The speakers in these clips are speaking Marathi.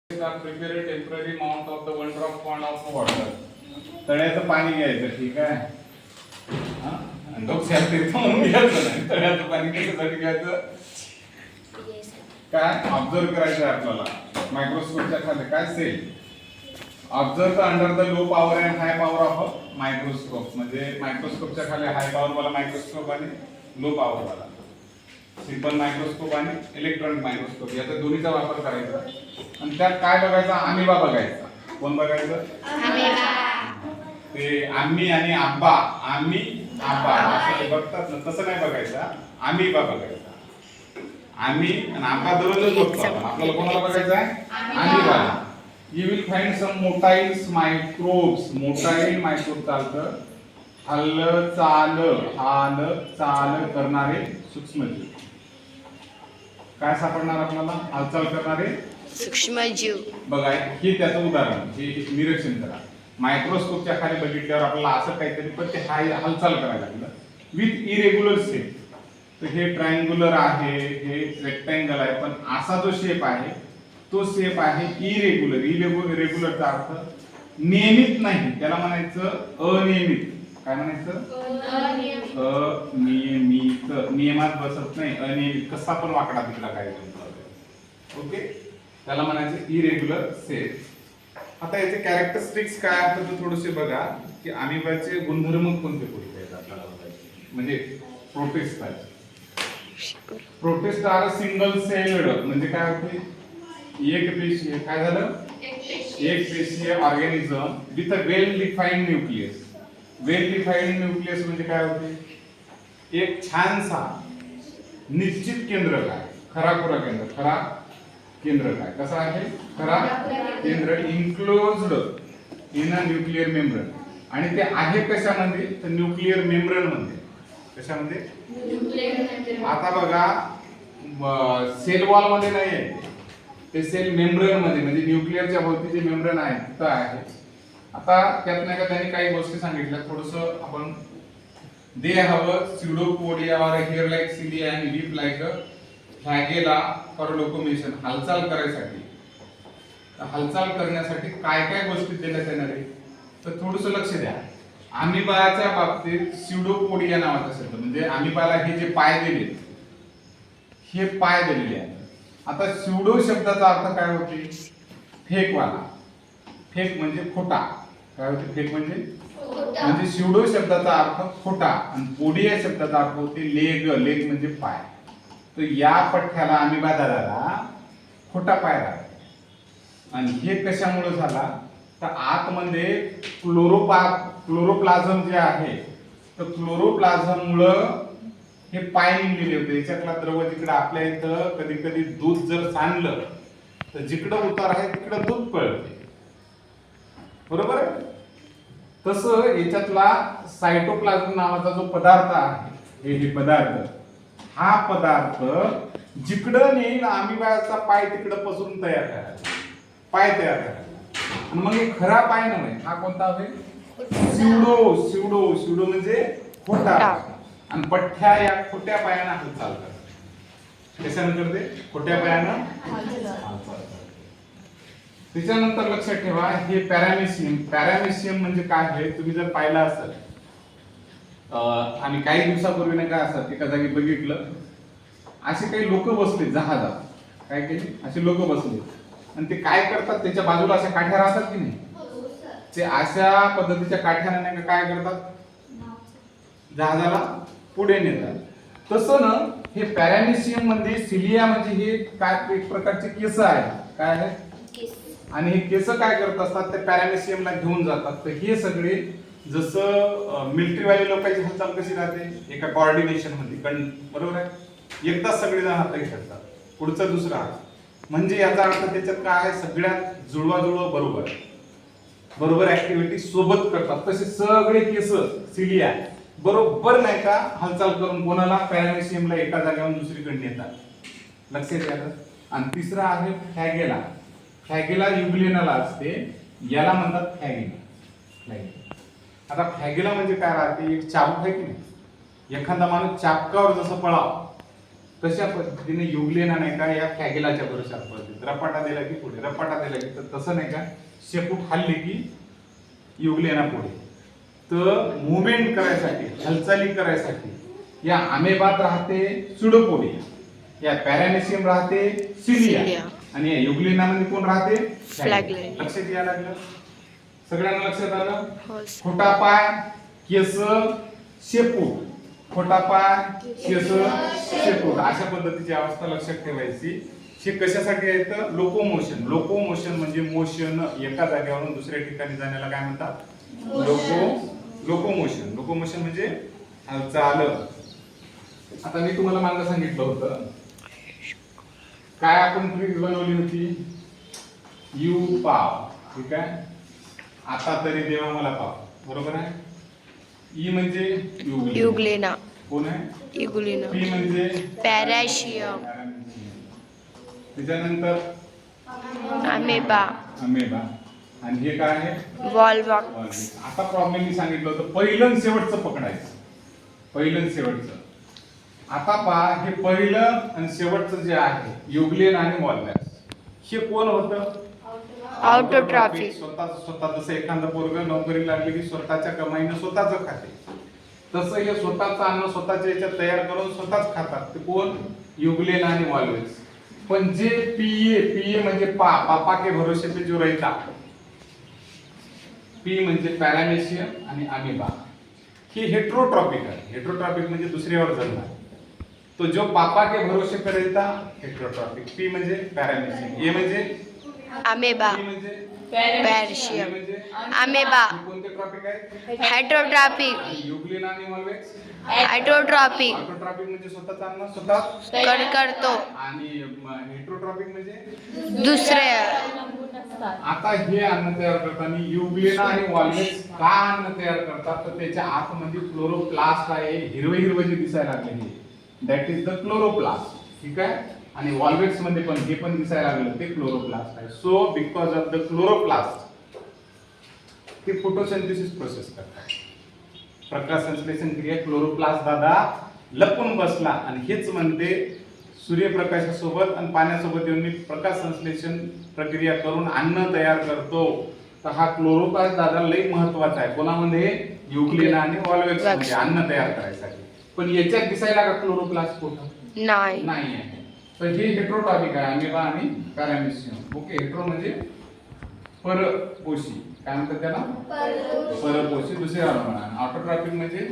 are prepare a temporary amount of the 1 drop pond of water. तळ्याचं पाणी घ्यायचं, ठीक आहे. डोक्यात तीर्थ म्हणून घ्यायचं नाही. तळ्याचं पाणी कशासाठी घ्यायचं? काय ऑब्झर्व करायचं आहे आपल्याला. मायक्रोस्कोपच्या खाली काय cell observe under the low power and high power of microscope. म्हणजे मायक्रोस्कोपच्या खाली हाय पॉवर वाला मायक्रोस्कोप आणि लो पॉवर वाला सिंपल मायक्रोस्कोप आणि इलेक्ट्रॉनिक मायक्रोस्कोप याचा दोन्हीचा वापर करायचा. आणि त्यात काय बघायचं? अमिबा बघायचा. कोण बघायचं? ते आम्ही आणि आब्बा, आम्ही आब्बा असं बघतात ना, तसं नाही बघायचं. अमिबा बघायचा. आम्ही आणि आब्बा दररोजच बघतो. आपल्याला कोणाला बघायचं आहे? Amoeba. You will find some motiles microbes. Motile microbe चालतं हालचाल करणारे सूक्ष्मजीव. काय सापडणार आपल्याला? हालचाल करणारे सूक्ष्मजीव. बघा हे त्याचं उदाहरण, हे निरीक्षण करा. मायक्रोस्कोपच्या खाली बघितल्यावर आपल्याला असं काहीतरी पण ते हालचाल करायला लागलं विथ इरेग्युलर शेप. तर हे ट्रायंग्युलर आहे, हे रेक्टँगल आहे, पण असा जो शेप आहे तो शेप आहे इरेग्युलर. इरेग्युलरचा अर्थ नियमित नाही, त्याला म्हणायचं अनियमित. काय म्हणायचं? अनियमित. नियमात बसत नाही, अनियमित. कसा पण वाकडा तिकडा काय ओके, त्याला म्हणायचं इरेग्युलर शेप. आता याचे कॅरेक्टरिस्टिक्स काय आहेत ते थोडेसे बघा की अमिबाचे गुणधर्म कोणते कोणते आहेत आपल्याला बघायचे. म्हणजे प्रोटिस्ट आहे. Protist are single celled. म्हणजे काय होते? एक पेशीय. काय झालं? एक पेशीय organism with a well defined nucleus. Well defined nucleus म्हणजे काय होते? एक छानसा निश्चित केंद्रक आहे. खरा केंद्र. खरा केंद्रक आहे. कसा आहे? खरा केंद्र. Enclosed in a nuclear membrane. आणि ते आहे कशामध्ये? तर न्यूक्लियर मेम्ब्रेन मध्ये. कशामध्ये? आता बघा सेल वॉल मध्ये नाही आहे ते, सेल मेम्ब्रेन मध्ये, म्हणजे न्यूक्लियरच्या भोवती जे मेम्ब्रेन आहे तिथं आहे. आता त्यात नाही का त्यांनी काही गोष्टी सांगितल्या, थोडस आपण they have pseudopodia or hair like cilia and leaf like flagella for locomotion. हालचाल करायसाठी, हालचाल करण्यासाठी काय काय गोष्टी देण्यात येणार आहे तर थोडस लक्ष द्या. अमिबाच्या बाबतीत स्युडोपोडिया नावाचा शब्द, म्हणजे अमिबाला हे जे पाय दिले, हे पाय दिलेले आहेत. आता स्युडो शब्दाचा अर्थ काय होते? फेकवाला. फेक म्हणजे खोटा. काय होते? फेक म्हणजे स्युडो शब्दाचा अर्थ खोटा आणि पोडिया शब्दाचा अर्थ होते लेग. लेग म्हणजे पाय. तर या पठ्याला अमिबा दादाला खोटा पाय झाला. आणि हे कशामुळे झाला? तर आतमध्ये क्लोरोप्लाझम जे आहे, तर क्लोरोप्लाझम मुळे हे पाय निघलेले होते. याच्यातला द्रव जिकडे आपल्या इथं कधी कधी दूध जर सांडलं तर जिकडं उतार आहे तिकडं दूध पळते, बरोबर आहे? तसं याच्यातला सायटोप्लाझम नावाचा जो पदार्थ आहे, हे पदार्थ, हा पदार्थ जिकडं नेईल अमिबाचा पाय तिकडं पसरून तयार करायचा. पाय तयार करायचा. आणि मग हे खरा पाय नव्हे, हा कोणता होईल? स्युडो म्हणजे खोटा. आणि पठ्ठ्या या खोट्या पायानं हालचाल करते. कशानं करते? खोट्या पायानं हालचाल करते. त्याच्यानंतर लक्षात ठेवा हे पॅरामेशियम. पॅरामेशियम म्हणजे काय आहे? तुम्ही जर पाहिलं असेल, आम्ही काही दिवसापूर्वी नाही काय असं एका जागी बघितलं, असे काही लोक बसले जहाजात. काय केले? असे लोक बसले आणि ते काय करतात? त्याच्या बाजूला अशा काठ्या राहतात की नाही, ते अशा पद्धतीच्या काठ्याने नाही काय करतात? जहाजाला पुढे नेतात. तसं ना हे पॅरामेशियम मध्ये सिलिया म्हणजे हे काय एक प्रकारचे केस आहे. काय आहे? आणि हे केस काय करत असतात? ते पॅरामेशियमला घेऊन जातात. तर हे सगळे जसं मिलिटरी वाले लोकांची हालचाल कशी राहते? एका कोऑर्डिनेशन मध्ये, बरोबर आहे? एकदाच सगळे जण हात घेतात, पुढचा दुसरा हात. म्हणजे याचा अर्थ त्याच्यात काय आहे? सगळ्यात जुळवा बरोबर ऍक्टिव्हिटी सोबत करतात. तसे सगळे केस सिलिया बरोबर नाही का हालचाल करून कोणाला? पॅरामेशियमला एका जागेवरून दुसरीकडे नेतात. लक्षात आलं? आणि तिसरा आहे फ्लॅगेला. फ्लॅगेला युग्लिनाला असते, याला म्हणतात फ्लॅगेला. आता फ्लॅगेला म्हणजे काय राहते? एक चाबूक आहे की नाही, एखादा माणूस चाबकावर जसं पळाव तशा पद्धतीने युगलेना नाही का या फ्लॅगेलाच्या भरोशावर पळते. रपाटा दिला की पुढे, रपाटा दिला की, तर तसं नाही का शेपूट हल्ले की युगलेना पुढे. तर मुवमेंट करायसाठी, हालचाली करायसाठी या अमेबात राहते सुडोपोडिया, या पॅरामेसियम राहते सिलिया, आणि या युगलेनामध्ये कोण राहते फ्लॅगेला. लक्षात यायला लागलं? सगळ्यांना लक्षात आलं? खोटा पाय, केस, शेपूट, खोटा पाय, केस, शेपूट, अशा पद्धतीची अवस्था लक्षात ठेवायची. हे कशासाठी आहे तर लोकोमोशन. लोकोमोशन म्हणजे मोशन, एका जागेवरून दुसऱ्या ठिकाणी जाण्याला काय म्हणतात? लोकोमोशन. लोकोमोशन म्हणजे हालचाल. आता मी तुम्हाला मागे सांगितलं होतं काय आपण ट्रिक बनवली होती, यू पाव, ठीक आहे. आता तरी देवा मला पाव, बरोबर आहे. ई म्हणजे युगलेना, कोण आहे युगलेना. पी म्हणजे पॅराशियम, त्याच्यानंतर अमेबा, अमेबा, आणि हे काय आहे वॉल्वॉक्स. आता प्रॉब्लेम मी सांगितलं होतं पहिलं आणि शेवटचं पकडायचं, पहिलं आणि शेवटचं. आता पहा, हे पहिलं आणि शेवटचं जे आहे युगलेन आणि वॉल्वॉक्स, हे कोण होतं? ऑटोट्रॉफिक. स्वतः जसं एखादं पोरग नोकरी लागली की स्वतःच्या कमाईनं स्वतःच खाते, तसं हे स्वतःचं अन्न स्वतःच्या याच्यात तयार करून स्वतःच खातात. ते कोण? युगलेन आणि वॉल्वॉक्स. पण जे पीए, पीए म्हणजे पापा के भरोसे पे जो रहता, पी म्हणजे पॅरामेसियम आणि अमेबा, ही हेट्रोट्रॉपिक आहे. हेट्रोट्रॉपिक म्हणजे दुसऱ्यावर जगणार. तो जो पापा के भरोसे पे रहता हेट्रोट्रॉपिक. पी म्हणजे पॅरामेसियम, ए म्हणजे अमेबा, म्हणजे पॅराशियम, म्हणजे अमेबा. कोणते ट्रॉपिक आहे? हायड्रोट्रॉपिक, युगलेन आणि वॉल्वॉक्स हायड्रोट्रॉपिक ऑटोट्रॉपिक म्हणजे स्वतःच अन्न स्वतः करतो, आणि हेट्रोट्रॉपिक म्हणजे दुसरे. आता हे अन्न तयार करताना युगलेना आणि वॉल्वॉक्स का अन्न तयार करतात तर त्याच्या आतमध्ये क्लोरोप्लास्ट आहे. हिरवे हिरवे जे दिसायला लागले हे दॅट इज द क्लोरोप्लास्ट, ठीक आहे. आणि वॉल्वॉक्स मध्ये पण हे पण दिसायला लागलं ते क्लोरोप्लास्ट आहे. So because of the chloroplast ते फोटोसिंथेसिस प्रोसेस करतात. प्रकाश संश्लेषण क्रिया क्लोरोप्लास्ट दादा लपून बसला आणि हेच म्हणते सूर्यप्रकाशासोबत आणि पाण्यासोबत येऊन मी प्रकाश संश्लेषण प्रक्रिया करून अन्न तयार करतो. तर हा क्लोरोप्लास्ट दादा लई महत्वाचा आहे. कोणामध्ये? युगलेना आणि वॉल्वॉक्स मध्ये अन्न तयार करायसाठी. पण याच्यात दिसायला का क्लोरोप्लास्ट कुठं? नाही. नाही आहे. तर हे हेट्रोट्रॉपिक आहे, अमेबा आणि पॅरामेसियम. ओके, हेट्रो म्हणजे परपोषी, काय म्हणतात त्याला? परपोषी. दुसऱ्या म्हणा ऑटोट्रॉपिक म्हणजे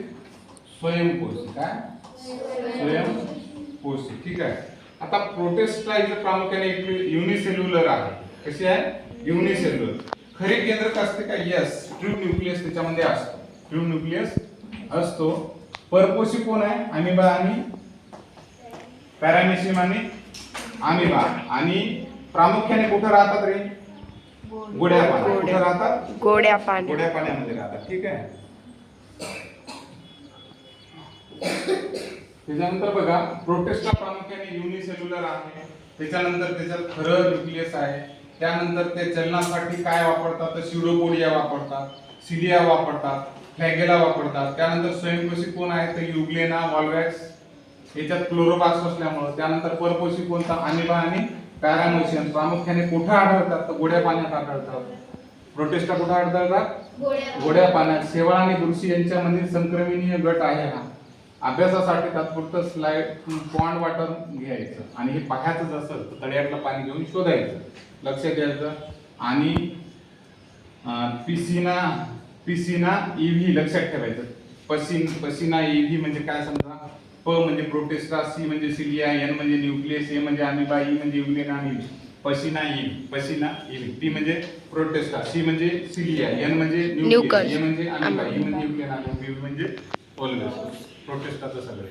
स्वयंपोषी. काय? स्वयंपोषी, ठीक आहे. आता प्रोटिस्टा इथं प्रामुख्याने एक युनिसेल्युलर आहे. कशी आहे? युनिसेल्युलर. खरी केंद्रक असते का? यस, ट्रू न्यूक्लियस त्याच्यामध्ये असतो. ट्रू न्यूक्लियस असतो. परपोषी कोण आहे? अमेबा आणि पॅरामेसियम आणि अमेबा. आणि प्रामुख्याने कुठे राहतात रे? गोड्या पाण्यात. कुठे राहतात? गोड्या पाण्यात. गोड्या पाण्यामध्ये राहतात, ठीक आहे. त्याच्यानंतर बघा, प्रोटिस्टा प्रामुख्याने युनिसेल्युलर आहे. त्याच्यानंतर त्याच्यात खरं न्यूक्लियस आहे. त्यानंतर ते चलनासाठी काय वापरतात? तर स्युडोपोडिया वापरतात, सिलिया वापरतात, फ्लॅगेला वापरतात. त्यानंतर स्वयंपोषी कोण आहे? तर युगलेना, वॉल्वॉक्स, याच्यात क्लोरोप्लास्ट असल्यामुळे. त्यानंतर परपोषी कोणता? अमेबा आणि पॅरामेसियम. प्रामुख्याने कुठे आढळतात? तर गोड्या पाण्यात आढळतात. प्रोटिस्टा कुठे आढळतात? गोड्या पाण्यात. शेवाळ आणि बुरशी यांच्यामध्ये संक्रमणीय गट आहे हा. अभ्यासासाठी तात्पुरतं स्लाइड पॉन्ड वॉटर घ्यायचं आणि हे पाहायचं असेल तर तळ्यातलं पाणी घेऊन शोधायचं, लक्षात द्यायचं. आणि पिसिना ईव्ही लक्षात ठेवायचं. पसिना ईव्ही म्हणजे काय समजा? प म्हणजे प्रोटिस्टा, सी म्हणजे सिलिया, एन म्हणजे न्यूक्लियस, ए म्हणजे अमेबा, ई म्हणजे युगलेना आणि पसिना ईव्ही. पी म्हणजे प्रोटिस्टा, सी म्हणजे सिलिया, एन म्हणजे न्यूक्लियस, ए म्हणजे अमेबा, ई म्हणजे युगलेना आणि बी म्हणजे वॉल्वॉक्स. प्रोटिस्टाचं सगळे